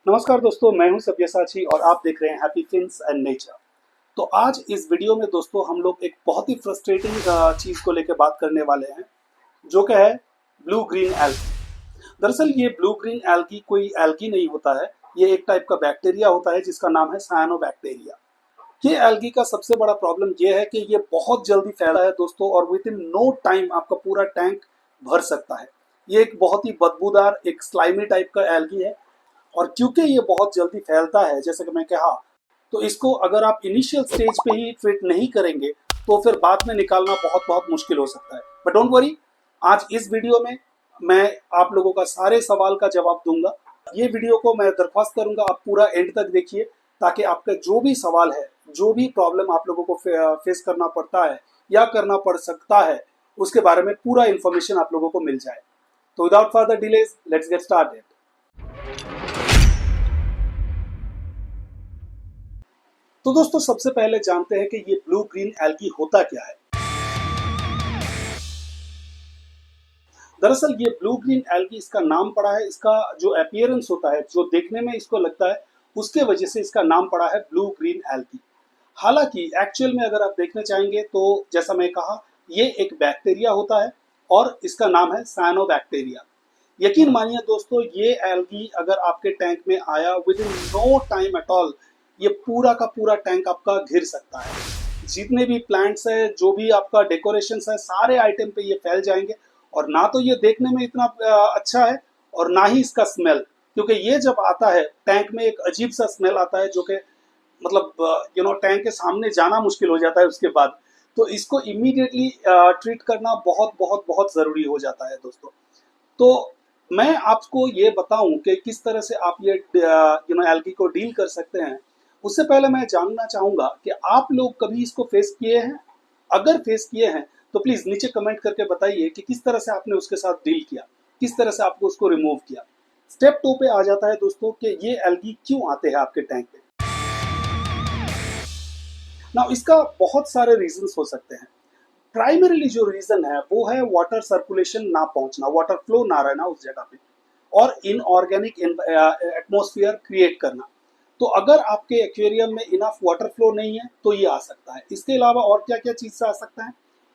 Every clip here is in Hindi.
नमस्कार दोस्तों, मैं हूं सब्यसाची और आप देख रहे हैं हैप्पी फिन्स एंड नेचर। तो आज इस वीडियो में दोस्तों हम लोग एक बहुत ही फ्रस्ट्रेटिंग चीज़ को लेकर बात करने वाले हैं, जो कि है ब्लू ग्रीन एल्गी। दरअसल ये ब्लू ग्रीन एल्गी कोई एल्गी नहीं होता है, ये एक टाइप का बैक्टीरिया होता है जिसका नाम है साइनोबैक्टीरिया। ये एल्गी का सबसे बड़ा प्रॉब्लम ये है कि ये बहुत जल्दी फैला है दोस्तों, और विद इन नो टाइम आपका पूरा टैंक भर सकता है। ये एक बहुत ही बदबूदार एक स्लाइमी टाइप का एल्गी है, और क्योंकि ये बहुत जल्दी फैलता है जैसे कि मैं कहा, तो इसको अगर आप इनिशियल स्टेज पे ही ट्रीट नहीं करेंगे तो फिर बाद में निकालना बहुत बहुत मुश्किल हो सकता है। बट डोंट वरी, आज इस वीडियो में मैं आप लोगों का सारे सवाल का जवाब दूंगा। ये वीडियो को मैं दरख्वास्त करूंगा आप पूरा एंड तक देखिए, ताकि आपका जो भी सवाल है, जो भी प्रॉब्लम आप लोगों को फेस करना पड़ता है या करना पड़ सकता है, उसके बारे में पूरा इंफॉर्मेशन आप लोगों को मिल जाए। तो without further delays let's get started. तो दोस्तों सबसे पहले जानते हैं कि ये ब्लू ग्रीन एल्गी होता क्या है। दरअसल ये ब्लू ग्रीन एल्गी इसका नाम पड़ा है, इसका जो अपीयरेंस होता है, जो देखने में इसको लगता है, उसके वजह से इसका नाम पड़ा है ब्लू ग्रीन एल्गी। हालांकि एक्चुअल में अगर आप देखना चाहेंगे तो जैसा मैं कहा, ये एक बैक्टीरिया होता है और इसका नाम है साइनोबैक्टीरिया। यकीन मानिए दोस्तों, ये एल्गी अगर आपके टैंक में आया, within no time at all ये पूरा का पूरा टैंक आपका घिर सकता है। जितने भी प्लांट्स है, जो भी आपका डेकोरेशंस है, सारे आइटम पे ये फैल जाएंगे। और ना तो ये देखने में इतना अच्छा है, और ना ही इसका स्मेल, क्योंकि ये जब आता है टैंक में एक अजीब सा स्मेल आता है, जो कि मतलब टैंक के सामने जाना मुश्किल हो जाता है उसके बाद। तो इसको इमीडिएटली ट्रीट करना बहुत बहुत बहुत ज़रूरी हो जाता है दोस्तों। तो मैं आपको ये बताऊं कि किस तरह से आप ये एल्गी को डील कर सकते हैं, उससे पहले मैं जानना चाहूंगा कि आप लोग कभी इसको फेस किए हैं। अगर फेस किए हैं तो प्लीज नीचे कमेंट करके बताइए कि किस तरह से आपने उसके साथ डील किया, किस तरह से आपको उसको रिमूव किया। स्टेप 2 पे आ जाता है दोस्तों कि ये एल्गी क्यों आते हैं आपके टैंक पे। ना इसका बहुत सारे रीजंस हो सकते हैं। प्राइमरीली जो रीजन है वो है वाटर सर्कुलेशन ना पहुंचना, वाटर फ्लो ना रहना उस जगह पे, और इनऑर्गेनिक एटमॉस्फेयर क्रिएट करना। तो अगर आपके एक्वेरियम में इनफ वाटर फ्लो नहीं है तो ये आ सकता है। इसके अलावा और क्या क्या चीज से आ सकता है।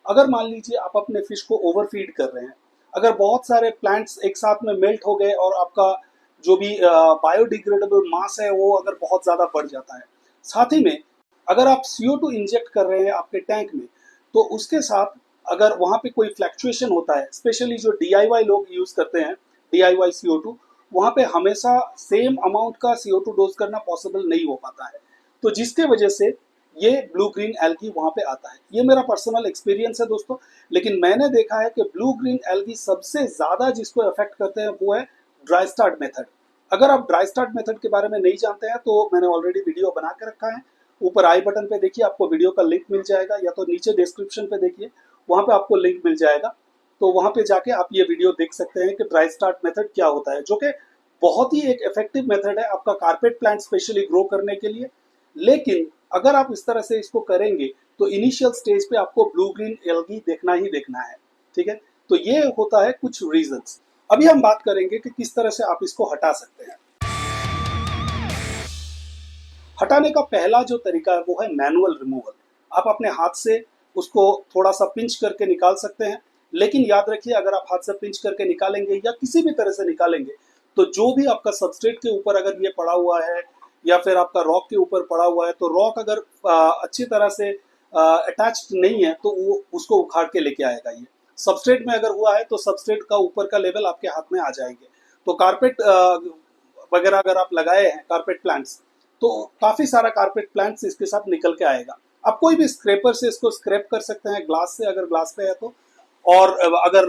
अगर मान लीजिए आप अपने फिश को ओवरफीड कर रहे हैं, अगर बहुत सारे प्लांट्स एक साथ में मेल्ट हो गए और आपका जो भी बायोडिग्रेडेबल मास है वो अगर बहुत ज्यादा बढ़ जाता है, साथ ही में अगर आप CO2 इंजेक्ट कर रहे हैं आपके टैंक में, तो उसके साथ अगर वहां पे कोई फ्लैक्चुएशन होता है, स्पेशली जो DIY लोग यूज करते हैं, DIY CO2, वहां पे हमेशा सेम अमाउंट का CO2 डोज करना पॉसिबल नहीं हो पाता है। तो जिसके वजह से ये ब्लू ग्रीन एल्गी वहां पे आता है। ये मेरा पर्सनल एक्सपीरियंस है दोस्तों, लेकिन मैंने देखा है कि ब्लू ग्रीन एल्गी सबसे ज्यादा जिसको अफेक्ट करते हैं वो है ड्राई स्टार्ट मेथड। अगर आप ड्राई स्टार्ट मेथड के बारे में नहीं जानते हैं तो मैंने ऑलरेडी वीडियो बना के रखा है। ऊपर आई बटन पे देखिए, आपको वीडियो का लिंक मिल जाएगा, या तो नीचे डिस्क्रिप्शन पे देखिए, वहां पे आपको लिंक मिल जाएगा। तो वहां पे जाके आप ये वीडियो देख सकते हैं कि ड्राई स्टार्ट मेथड क्या होता है, जो कि बहुत ही एक इफेक्टिव मेथड है आपका कारपेट प्लांट स्पेशली ग्रो करने के लिए। लेकिन अगर आप इस तरह से इसको करेंगे तो इनिशियल स्टेज पे आपको ब्लू ग्रीन एल्गी देखना ही देखना है। ठीक है, तो ये होता है कुछ रीजंस। अभी हम बात करेंगे कि किस तरह से आप इसको हटा सकते हैं। हटाने का पहला जो तरीका है वो है मैनुअल रिमूवल। आप अपने हाथ से उसको थोड़ा सा पिंच करके निकाल सकते हैं, लेकिन याद रखिए अगर आप हाथ से पिंच करके निकालेंगे या किसी भी तरह से निकालेंगे, तो जो भी आपका सबस्ट्रेट के ऊपर अगर ये पड़ा हुआ है या फिर आपका रॉक के ऊपर पड़ा हुआ है, तो रॉक अगर अच्छी तरह से अटैच्ड नहीं है तो वो उसको उखाड़ के लेके आएगा। ये सबस्ट्रेट में अगर हुआ है तो सबस्ट्रेट का ऊपर का लेवल आपके हाथ में आ जाएंगे। तो कारपेट वगैरह अगर आप लगाए हैं कारपेट प्लांट्स, तो काफी सारा कारपेट प्लांट्स इसके साथ निकल के आएगा। आप कोई भी स्क्रैपर से इसको स्क्रैप कर सकते हैं, ग्लास से अगर ग्लास पे है तो। और अगर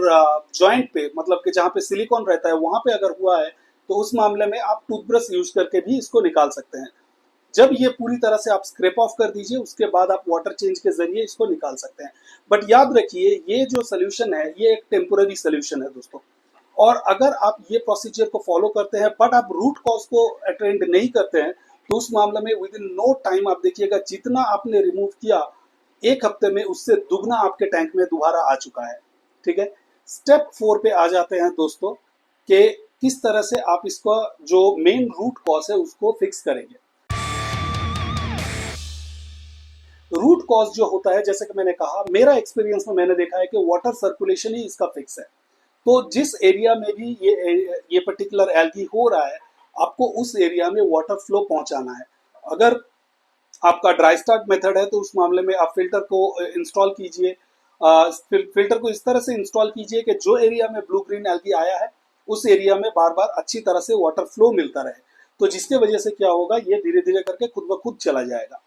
जॉइंट पे, मतलब कि जहाँ पे सिलिकॉन रहता है वहां पे अगर हुआ है, तो उस मामले में आप टूथब्रश यूज करके भी इसको निकाल सकते हैं। जब ये पूरी तरह से आप स्क्रैप ऑफ कर दीजिए, उसके बाद आप वाटर चेंज के जरिए इसको निकाल सकते हैं। बट याद रखिए ये जो सोल्यूशन है ये एक टेम्पोररी सोल्यूशन है दोस्तों। और अगर आप ये प्रोसीजर को फॉलो करते हैं बट आप रूट कॉज को अटेंड नहीं करते हैं, तो उस मामले में विद इन नो टाइम आप देखिएगा जितना आपने रिमूव किया एक हफ्ते में उससे दुगना आपके टैंक में दोबारा आ चुका है। ठीक है, स्टेप 4 पे आ जाते हैं दोस्तों कि किस तरह से आप इसका जो मेन रूट कॉज है उसको फिक्स करेंगे। रूट कॉज जो होता है, जैसे कि मैंने कहा, मेरा एक्सपीरियंस में मैंने देखा है कि वाटर सर्कुलेशन ही इसका फिक्स है। तो जिस एरिया में भी ये पर्टिकुलर एल्गी हो रहा है, आपको उस एरिया में वाटर फ्लो पहुंचाना है। अगर आपका ड्राई स्टार्ट मेथड है तो उस मामले में आप फिल्टर को इंस्टॉल कीजिए। फिल्टर को इस तरह से इंस्टॉल कीजिए कि जो एरिया में ब्लू ग्रीन एल्गी आया है उस एरिया में बार बार अच्छी तरह से वाटर फ्लो मिलता रहे। तो जिसके वजह से क्या होगा, ये धीरे धीरे करके खुद ब खुद चला जाएगा।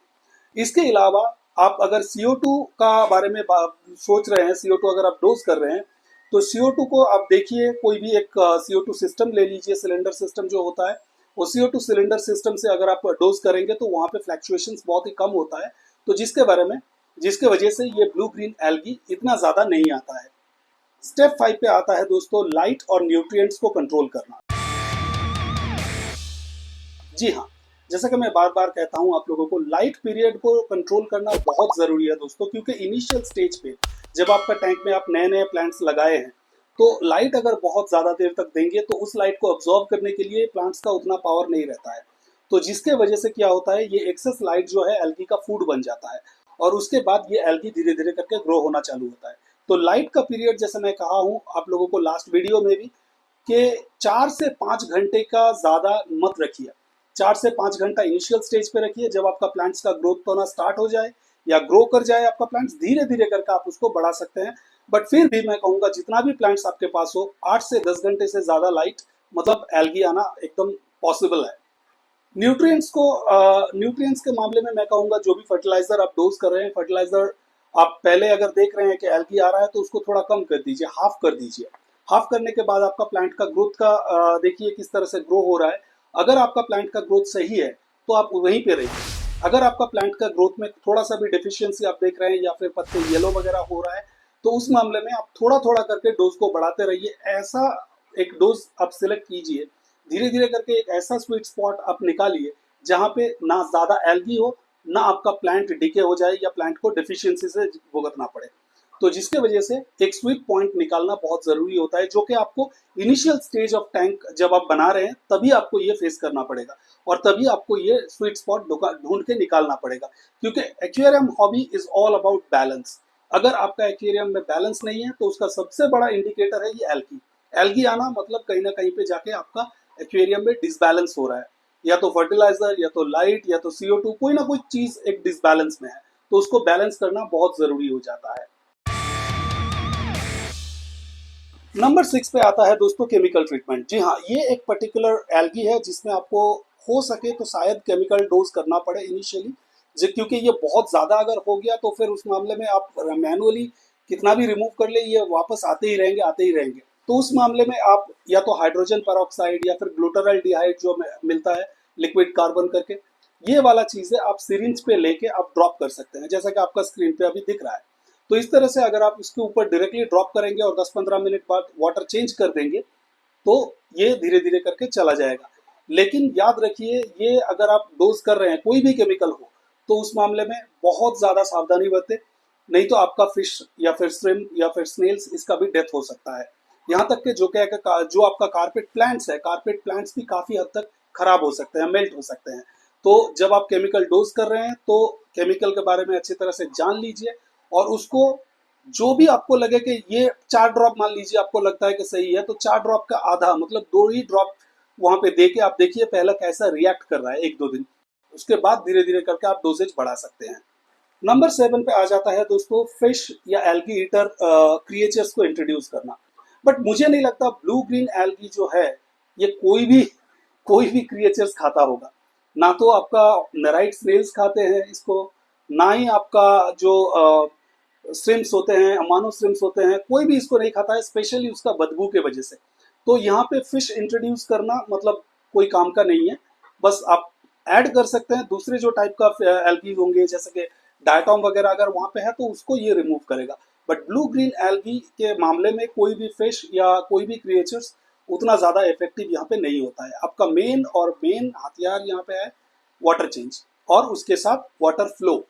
इसके अलावा आप अगर CO2 का बारे में सोच रहे हैं, CO2 अगर आप डोज कर रहे हैं, तो CO2 को आप देखिए, कोई भी एक CO2 सिस्टम ले लीजिए, सिलेंडर सिस्टम जो होता है, वो CO2 सिलेंडर सिस्टम से अगर आप डोज करेंगे तो वहाँ पे फ्लैक्चुएशंस बहुत ही कम होता है। तो जिसके वजह से ये ब्लू ग्रीन एल्गी इतना ज़्यादा नहीं आता है। स्टेप 5 पे आता है दोस्तों, लाइट और न्यूट्रिएंट्स को कंट्रोल करना। जी हाँ, जैसा कि मैं बार बार कहता हूँ आप लोगों को, लाइट पीरियड को कंट्रोल करना बहुत ज़रूरी है दोस्तों, क्योंकि इनिशियल स्टेज पे जब आपका टैंक में आप नए नए प्लांट्स लगाए हैं, तो लाइट अगर बहुत ज़्यादा देर तक देंगे तो उस लाइट को अब्जॉर्ब करने के लिए प्लांट्स का उतना पावर नहीं रहता है। तो जिसके वजह से क्या होता है, ये एक्सेस लाइट जो है एल्गी का फूड बन जाता है और उसके बाद ये एल्गी धीरे धीरे करके ग्रो होना चालू होता है। तो लाइट का पीरियड, जैसे मैं कहा हूँ आप लोगों को लास्ट वीडियो में भी, कि 4 से 5 घंटे का ज़्यादा मत रखिए। 4 से 5 घंटा इनिशियल स्टेज पे रखिए, जब आपका प्लांट्स का ग्रोथ होना स्टार्ट हो जाए या ग्रो कर जाए आपका प्लांट्स, धीरे धीरे करके आप उसको बढ़ा सकते हैं। बट फिर भी मैं कहूँगा, जितना भी प्लांट्स आपके पास हो, 8 से 10 घंटे से ज़्यादा लाइट मतलब एल्गी आना एकदम पॉसिबल है। न्यूट्रिएंट्स के मामले में मैं कहूँगा, जो भी फर्टिलाइजर आप डोज कर रहे हैं, फर्टिलाइजर आप पहले अगर देख रहे हैं कि एल्गी आ रहा है तो उसको थोड़ा कम कर दीजिए, हाफ कर दीजिए। हाफ करने के बाद आपका प्लांट का ग्रोथ का देखिए किस तरह से ग्रो हो रहा है। अगर आपका प्लांट का ग्रोथ सही है तो आप वहीं पे रहिए। अगर आपका प्लांट का ग्रोथ में थोड़ा सा भी डिफिशियंसी आप देख रहे हैं या फिर पत्ते येलो वगैरह हो रहा है, तो उस मामले में आप थोड़ा थोड़ा करके डोज को बढ़ाते रहिए। ऐसा एक डोज आप सिलेक्ट कीजिए, धीरे धीरे करके एक ऐसा स्वीट स्पॉट आप निकालिए जहाँ पे ना ज़्यादा एल्गी हो, ना आपका प्लांट डिके हो जाए या प्लांट को डिफिशियंसी से भुगतना पड़े। तो जिसके वजह से एक स्वीट पॉइंट निकालना बहुत ज़रूरी होता है, जो कि आपको इनिशियल स्टेज ऑफ टैंक जब आप बना रहे हैं तभी आपको ये फेस करना पड़ेगा और तभी आपको ये स्वीट स्पॉट ढूंढ के निकालना पड़ेगा। क्योंकि aquarium hobby is all about balance. अगर आपका एक्वेरियम में बैलेंस नहीं है तो उसका सबसे बड़ा इंडिकेटर है ये एल्गी। एल्गी आना मतलब कहीं ना कहीं पे जाके आपका एक्वेरियम में डिसबैलेंस हो रहा है, या तो फर्टिलाइजर या तो लाइट या तो CO2, कोई ना कोई चीज एक डिसबैलेंस में है। तो उसको बैलेंस करना बहुत जरूरी हो जाता है। नंबर 6 पे आता है दोस्तों केमिकल ट्रीटमेंट। जी हाँ, ये एक पर्टिकुलर एल्गी है जिसमें आपको हो सके तो शायद केमिकल डोज करना पड़े इनिशियली, क्योंकि ये बहुत ज़्यादा अगर हो गया तो फिर उस मामले में आप मैनुअली कितना भी रिमूव कर ले, ये वापस आते ही रहेंगे। तो उस मामले में आप या तो हाइड्रोजन पेरोक्साइड या फिर ग्लूटाराल्डिहाइड जो मिलता है लिक्विड कार्बन करके, ये वाला चीज़ें आप सिरिंज पे लेके आप ड्रॉप कर सकते हैं, जैसा कि आपका स्क्रीन पे अभी दिख रहा है। तो इस तरह से अगर आप इसके ऊपर डायरेक्टली ड्रॉप करेंगे और 10-15 मिनट बाद वाटर चेंज कर देंगे तो ये धीरे धीरे करके चला जाएगा। लेकिन याद रखिए, ये अगर आप डोज कर रहे हैं कोई भी केमिकल हो तो उस मामले में बहुत ज़्यादा सावधानी बरतें, नहीं तो आपका फिश या फिर श्रिम्प या फिर स्नेल्स इसका भी डेथ हो सकता है। यहाँ तक कि जो आपका कारपेट प्लांट्स है, कारपेट प्लांट्स भी काफ़ी हद तक खराब हो सकते हैं, मेल्ट हो सकते हैं। तो जब आप केमिकल डोज कर रहे हैं तो केमिकल के बारे में अच्छी तरह से जान लीजिए और उसको, जो भी आपको लगे कि ये 4 ड्रॉप मान लीजिए आपको लगता है कि सही है, तो 4 ड्रॉप का आधा मतलब 2 ही ड्रॉप वहां पे दे के आप देखिए पहला कैसा रिएक्ट कर रहा है 1-2 दिन। उसके बाद धीरे धीरे करके आप डोजेज बढ़ा सकते हैं। नंबर 7 पे आ जाता है दोस्तों फिश या एल्गी ईटर क्रिएचर्स को इंट्रोड्यूस करना। बट मुझे नहीं लगता ब्लू ग्रीन एल्गी जो है ये कोई भी क्रिएचर्स खाता होगा। ना तो आपका नेराइट स्नेल्स खाते हैं इसको, ना ही आपका जो श्रिम्प्स होते हैं, अमानो श्रिम्प्स होते हैं, कोई भी इसको नहीं खाता है, स्पेशली उसका बदबू के वजह से। तो यहाँ पे फिश इंट्रोड्यूस करना मतलब कोई काम का नहीं है। बस आप ऐड कर सकते हैं दूसरे जो टाइप का एल्गी होंगे, जैसे कि डायटॉम वगैरह अगर वहाँ पे है तो उसको ये रिमूव करेगा। बट ब्लू ग्रीन एल्गी के मामले में कोई भी फिश या कोई भी क्रिएचर्स उतना ज़्यादा इफेक्टिव यहाँ पे नहीं होता है। आपका मेन हथियार यहाँ पे है वाटर चेंज और उसके साथ वाटर फ्लो।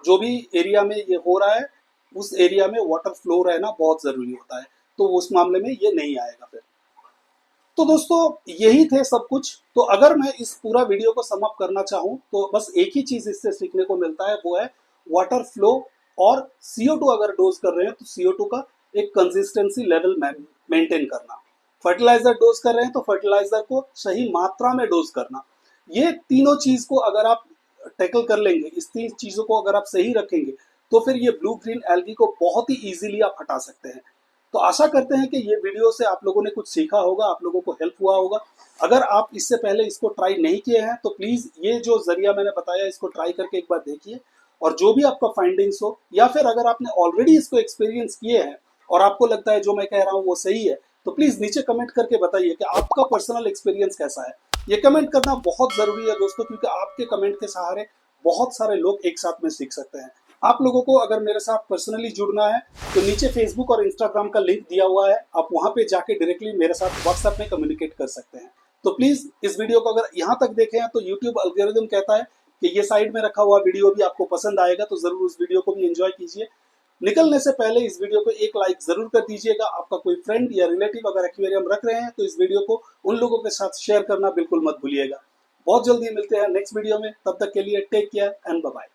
जो भी एरिया में ये हो रहा है उस एरिया में वाटर फ्लो रहना बहुत ज़रूरी होता है, तो उस मामले में ये नहीं आएगा फिर। तो दोस्तों यही थे सब कुछ। तो अगर मैं इस पूरा वीडियो को सम अप करना चाहूँ तो बस एक ही चीज इससे सीखने को मिलता है, वो है वाटर फ्लो और CO2 अगर डोज कर रहे हैं तो CO2 का एक कंसिस्टेंसी लेवल मेंटेन करना। फर्टिलाइजर डोज कर रहे हैं तो फर्टिलाइजर को सही मात्रा में डोज करना। ये तीनों चीज को अगर आप टैकल कर लेंगे, इस तीन चीजों को अगर आप सही रखेंगे, तो फिर ये ब्लू ग्रीन एल्गी को बहुत ही इजीली आप हटा सकते हैं। तो आशा करते हैं कि ये वीडियो से आप लोगों ने कुछ सीखा होगा, आप लोगों को हेल्प हुआ होगा। अगर आप इससे पहले इसको ट्राई नहीं किए हैं तो प्लीज ये जो जरिया मैंने बताया इसको ट्राई करके एक बार देखिए, और जो भी आपका फाइंडिंग्स हो, या फिर अगर आपने ऑलरेडी इसको एक्सपीरियंस किए हैं और आपको लगता है जो मैं कह रहा हूँ वो सही है, तो प्लीज नीचे कमेंट करके बताइए कि आपका पर्सनल एक्सपीरियंस कैसा है। ये कमेंट करना बहुत जरूरी है दोस्तों, क्योंकि आपके कमेंट के सहारे बहुत सारे लोग एक साथ में सीख सकते हैं। आप लोगों को अगर मेरे साथ पर्सनली जुड़ना है तो नीचे फेसबुक और इंस्टाग्राम का लिंक दिया हुआ है, आप वहां पे जाके डायरेक्टली मेरे साथ व्हाट्सएप में कम्युनिकेट कर सकते हैं। तो प्लीज इस वीडियो को अगर यहाँ तक देखे हैं तो यूट्यूब एल्गोरिदम कहता है कि ये साइड में रखा हुआ वीडियो भी आपको पसंद आएगा, तो जरूर उस वीडियो को भी एंजॉय कीजिए। निकलने से पहले इस वीडियो को एक लाइक जरूर कर दीजिएगा। आपका कोई फ्रेंड या रिलेटिव अगर एक्वेरियम रख रहे हैं तो इस वीडियो को उन लोगों के साथ शेयर करना बिल्कुल मत भूलिएगा। बहुत जल्दी मिलते हैं नेक्स्ट वीडियो में, तब तक के लिए take care and bye bye.